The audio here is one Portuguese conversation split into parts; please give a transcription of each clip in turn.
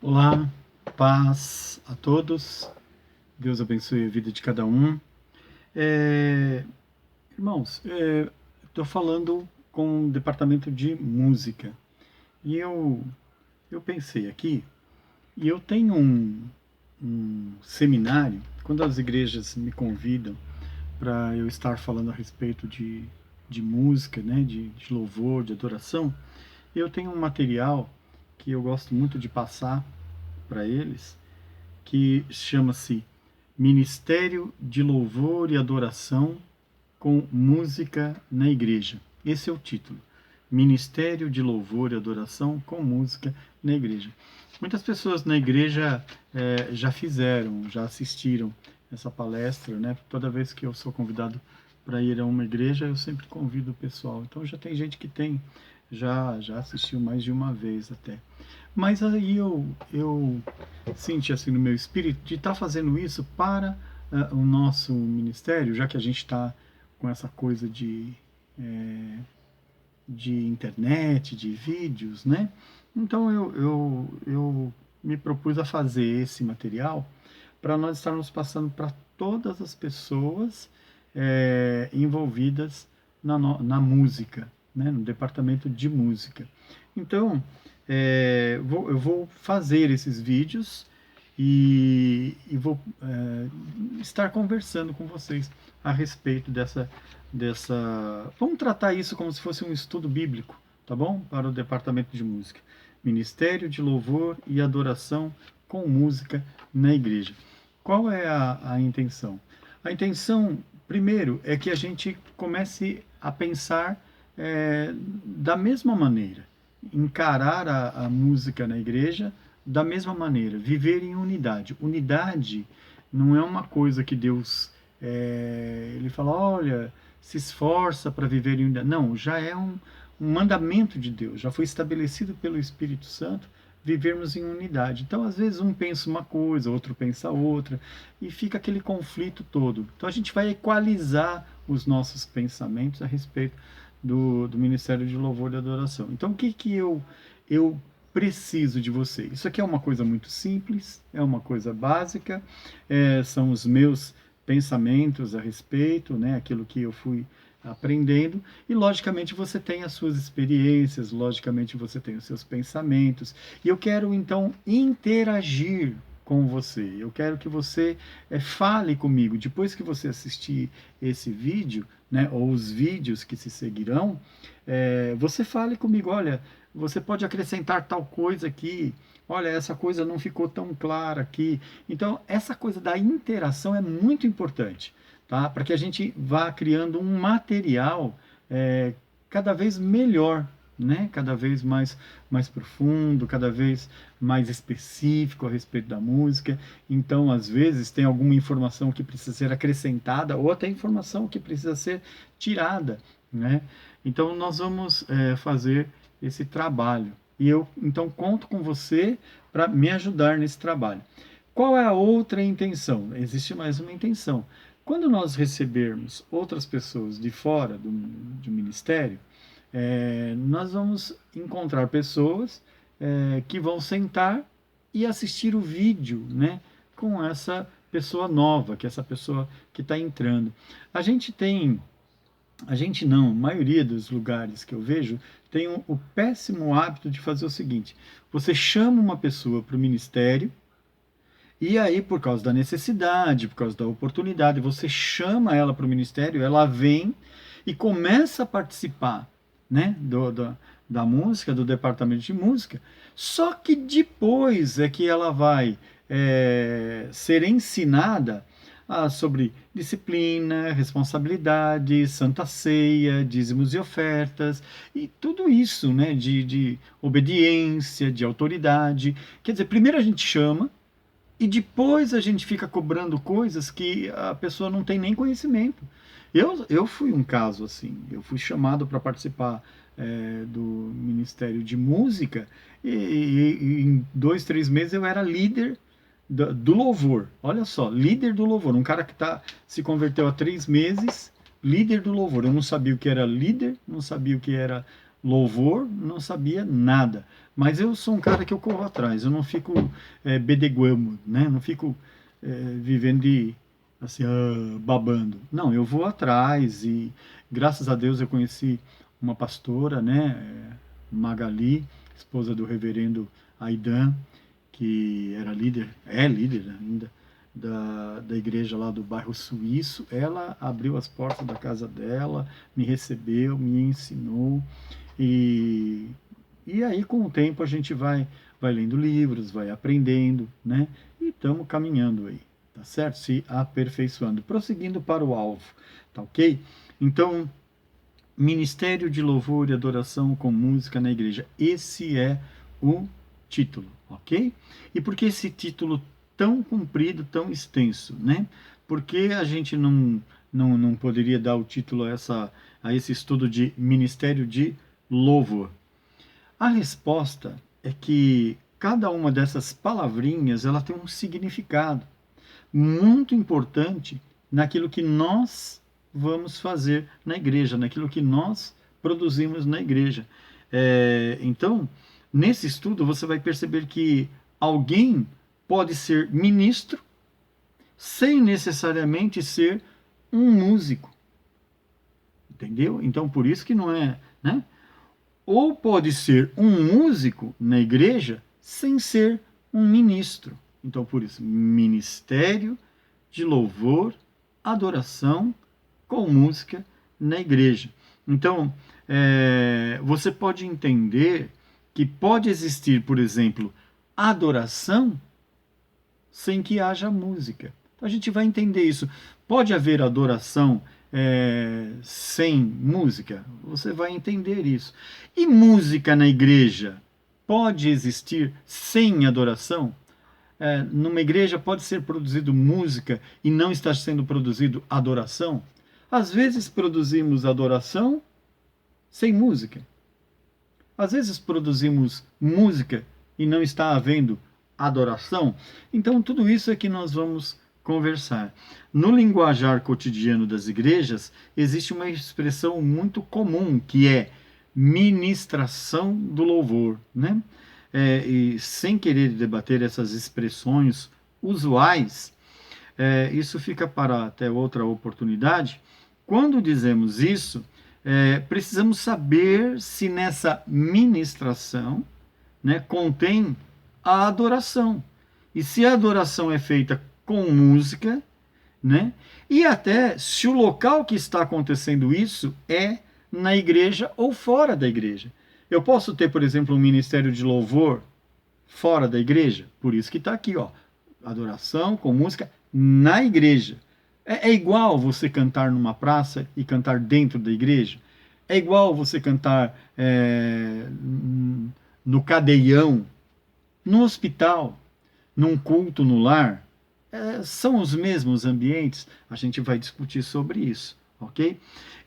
Olá, paz a todos, Deus abençoe a vida de cada um. É, Irmãos, estou falando com o departamento de música e eu pensei aqui, e eu tenho um seminário, quando as igrejas me convidam para eu estar falando a respeito de música, né, de louvor, de adoração, eu tenho um material que eu gosto muito de passar para eles, que chama-se Ministério de Louvor e Adoração com Música na Igreja. Esse é o título. Ministério de Louvor e Adoração com Música na Igreja. Muitas pessoas na igreja já fizeram, já assistiram essa palestra, né? Toda vez que eu sou convidado para ir a uma igreja, eu sempre convido o pessoal. Então já tem gente que já assistiu mais de uma vez até. Mas aí eu senti assim no meu espírito de estar fazendo isso para o nosso ministério, já que a gente está com essa coisa de internet, de vídeos, né? Então eu me propus a fazer esse material para nós estarmos passando para todas as pessoas envolvidas na música, né? No departamento de música. Então, eu vou fazer esses vídeos e vou estar conversando com vocês a respeito dessa. Vamos tratar isso como se fosse um estudo bíblico, tá bom? Para o departamento de música. Ministério de Louvor e Adoração com Música na Igreja. Qual é a intenção? A intenção, primeiro, é que a gente comece a pensar da mesma maneira, encarar a música na igreja da mesma maneira, viver em unidade. Unidade não é uma coisa que Deus ele fala, olha, se esforça para viver em unidade. Não, já é um mandamento de Deus, já foi estabelecido pelo Espírito Santo vivermos em unidade. Então, às vezes, um pensa uma coisa, outro pensa outra, e fica aquele conflito todo. Então, a gente vai equalizar os nossos pensamentos a respeito do Ministério de Louvor e Adoração. Então, o que eu preciso de você? Isso aqui é uma coisa muito simples, é uma coisa básica, são os meus pensamentos a respeito, né, aquilo que eu fui aprendendo, e logicamente você tem as suas experiências, logicamente você tem os seus pensamentos, e eu quero então interagir com você. Eu quero que você fale comigo depois que você assistir esse vídeo, né, ou os vídeos que se seguirão. Você fale comigo, olha, você pode acrescentar tal coisa aqui, olha, essa coisa não ficou tão clara aqui. Então, essa coisa da interação é muito importante, tá? Para que a gente vá criando um material cada vez melhor, né? Cada vez mais profundo, cada vez mais específico a respeito da música. Então, às vezes, tem alguma informação que precisa ser acrescentada ou até informação que precisa ser tirada, né? Então, nós vamos fazer esse trabalho. E eu, então, conto com você para me ajudar nesse trabalho. Qual é a outra intenção? Existe mais uma intenção. Quando nós recebermos outras pessoas de fora do ministério, nós vamos encontrar pessoas que vão sentar e assistir o vídeo, né, com essa pessoa nova, que é essa pessoa que está entrando. A gente não, a maioria dos lugares que eu vejo tem o péssimo hábito de fazer o seguinte: você chama uma pessoa para o ministério, e aí, por causa da necessidade, por causa da oportunidade, você chama ela para o ministério, ela vem e começa a participar, né, da música, do departamento de música, só que depois é que ela vai ser ensinada sobre disciplina, responsabilidade, santa ceia, dízimos e ofertas, e tudo isso, né, de obediência, de autoridade. Quer dizer, primeiro a gente chama, e depois a gente fica cobrando coisas que a pessoa não tem nem conhecimento. Eu fui um caso assim, eu fui chamado para participar do Ministério de Música e em 2, 3 meses eu era líder do louvor. Olha só, líder do louvor. Um cara que se converteu há 3 meses, líder do louvor. Eu não sabia o que era líder, não sabia o que era louvor, não sabia nada. Mas eu sou um cara que eu corro atrás, eu não fico bedeguamo, né? Não fico vivendo de assim, babando. Não, eu vou atrás e graças a Deus eu conheci uma pastora, né? Magali, esposa do reverendo Aidan, que era líder, é líder ainda, da igreja lá do bairro Suíço. Ela abriu as portas da casa dela, me recebeu, me ensinou, e, e aí com o tempo a gente vai lendo livros, vai aprendendo, né? E estamos caminhando aí, tá certo? Se aperfeiçoando, prosseguindo para o alvo, tá ok? Então, Ministério de Louvor e Adoração com Música na Igreja. Esse é o título, ok? E por que esse título tão comprido, tão extenso, né? Por que a gente não poderia dar o título a esse estudo de Ministério de Louvor? A resposta é que cada uma dessas palavrinhas ela tem um significado muito importante naquilo que nós vamos fazer na igreja, naquilo que nós produzimos na igreja. Então, nesse estudo, você vai perceber que alguém pode ser ministro sem necessariamente ser um músico. Entendeu? Então, por isso que não é, né? Ou pode ser um músico na igreja sem ser um ministro. Então, por isso, ministério de louvor, adoração com música na igreja. Então, você pode entender que pode existir, por exemplo, adoração sem que haja música. Então, a gente vai entender isso. Pode haver adoração sem música? Você vai entender isso. E música na igreja pode existir sem adoração? Numa igreja pode ser produzido música e não está sendo produzido adoração? Às vezes produzimos adoração sem música. Às vezes produzimos música e não está havendo adoração. Então tudo isso é que nós vamos conversar. No linguajar cotidiano das igrejas, existe uma expressão muito comum que é ministração do louvor, né? E sem querer debater essas expressões usuais, isso fica para até outra oportunidade. Quando dizemos isso, precisamos saber se nessa ministração, né, contém a adoração. E se a adoração é feita com música, né, e até se o local que está acontecendo isso é na igreja ou fora da igreja. Eu posso ter, por exemplo, um ministério de louvor fora da igreja, por isso que está aqui, ó, adoração com música na igreja. É igual você cantar numa praça e cantar dentro da igreja? É igual você cantar no cadeião, no hospital, num culto no lar? São os mesmos ambientes? A gente vai discutir sobre isso, ok?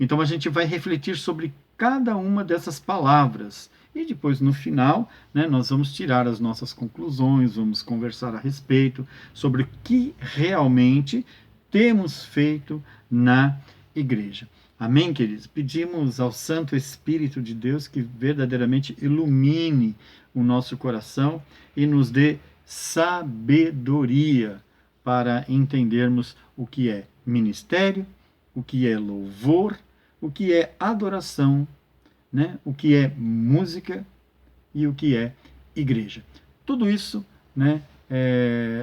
Então a gente vai refletir sobre cada uma dessas palavras. E depois, no final, né, nós vamos tirar as nossas conclusões, vamos conversar a respeito sobre o que realmente temos feito na igreja. Amém, queridos? Pedimos ao Santo Espírito de Deus que verdadeiramente ilumine o nosso coração e nos dê sabedoria para entendermos o que é ministério, o que é louvor, o que é adoração, né? O que é música e o que é igreja. Tudo isso, né,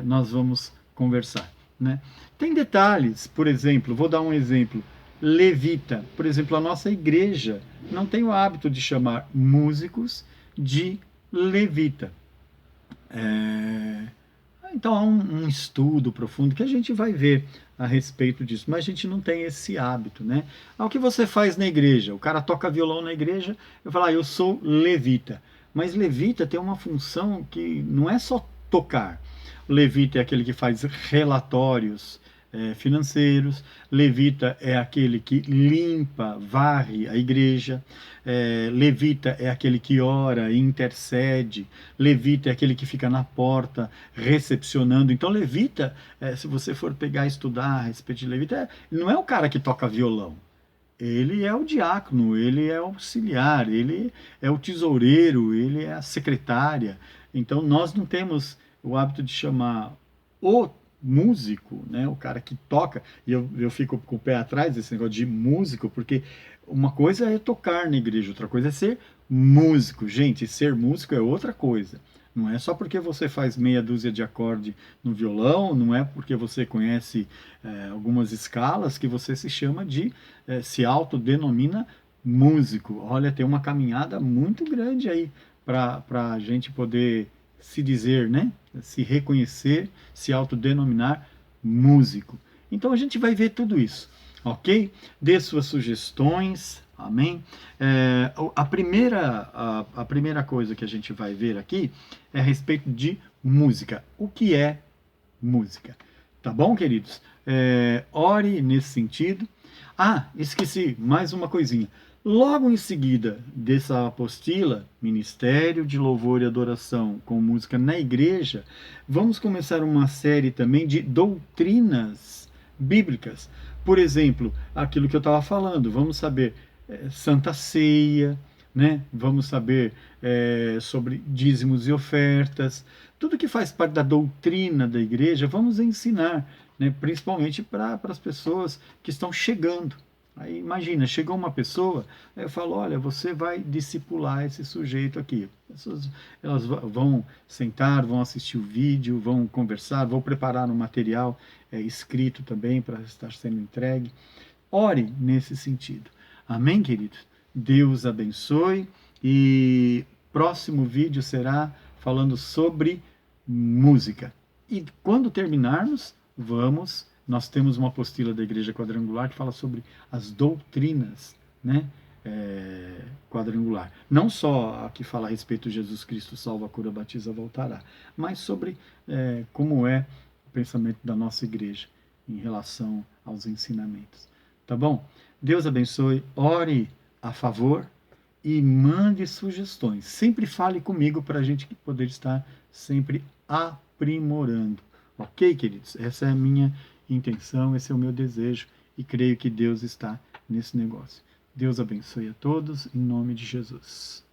nós vamos conversar, né? Tem detalhes, por exemplo, vou dar um exemplo, levita. Por exemplo, a nossa igreja não tem o hábito de chamar músicos de levita. Então há um estudo profundo que a gente vai ver a respeito disso, mas a gente não tem esse hábito, né? O que você faz na igreja? O cara toca violão na igreja, eu falo, eu sou levita. Mas levita tem uma função que não é só tocar. O levita é aquele que faz relatórios financeiros, levita é aquele que limpa, varre a igreja, levita é aquele que ora e intercede, levita é aquele que fica na porta recepcionando. Então levita, se você for pegar e estudar a respeito de levita, não é o cara que toca violão, ele é o diácono, ele é o auxiliar, ele é o tesoureiro, ele é a secretária. Então nós não temos o hábito de chamar o músico, né, o cara que toca, e eu fico com o pé atrás desse negócio de músico, porque uma coisa é tocar na igreja, outra coisa é ser músico. Gente, ser músico é outra coisa. Não é só porque você faz meia dúzia de acorde no violão, não é porque você conhece algumas escalas que você se chama de, se autodenomina músico. Olha, tem uma caminhada muito grande aí para a gente poder se dizer, né? Se reconhecer, se autodenominar músico. Então a gente vai ver tudo isso, ok? Dê suas sugestões, amém? A primeira coisa que a gente vai ver aqui é a respeito de música. O que é música? Tá bom, queridos? Ore nesse sentido. Ah, esqueci, mais uma coisinha. Logo em seguida dessa apostila, Ministério de Louvor e Adoração com Música na Igreja, vamos começar uma série também de doutrinas bíblicas. Por exemplo, aquilo que eu estava falando, vamos saber Santa Ceia, né? Vamos saber sobre dízimos e ofertas, tudo que faz parte da doutrina da igreja, vamos ensinar, né? Principalmente para as pessoas que estão chegando. Aí imagina, chegou uma pessoa, eu falo, olha, você vai discipular esse sujeito aqui. As pessoas, elas vão sentar, vão assistir o vídeo, vão conversar, vão preparar um material escrito também para estar sendo entregue. Ore nesse sentido. Amém, queridos? Deus abençoe e próximo vídeo será falando sobre música. E quando terminarmos, nós temos uma apostila da Igreja Quadrangular que fala sobre as doutrinas, né? Quadrangular. Não só a que fala a respeito de Jesus Cristo salva, cura, batiza, voltará, mas sobre como é o pensamento da nossa igreja em relação aos ensinamentos. Tá bom? Deus abençoe, ore a favor e mande sugestões. Sempre fale comigo para a gente poder estar sempre aprimorando. Ok, queridos? Essa é a minha intenção, esse é o meu desejo e creio que Deus está nesse negócio. Deus abençoe a todos, em nome de Jesus.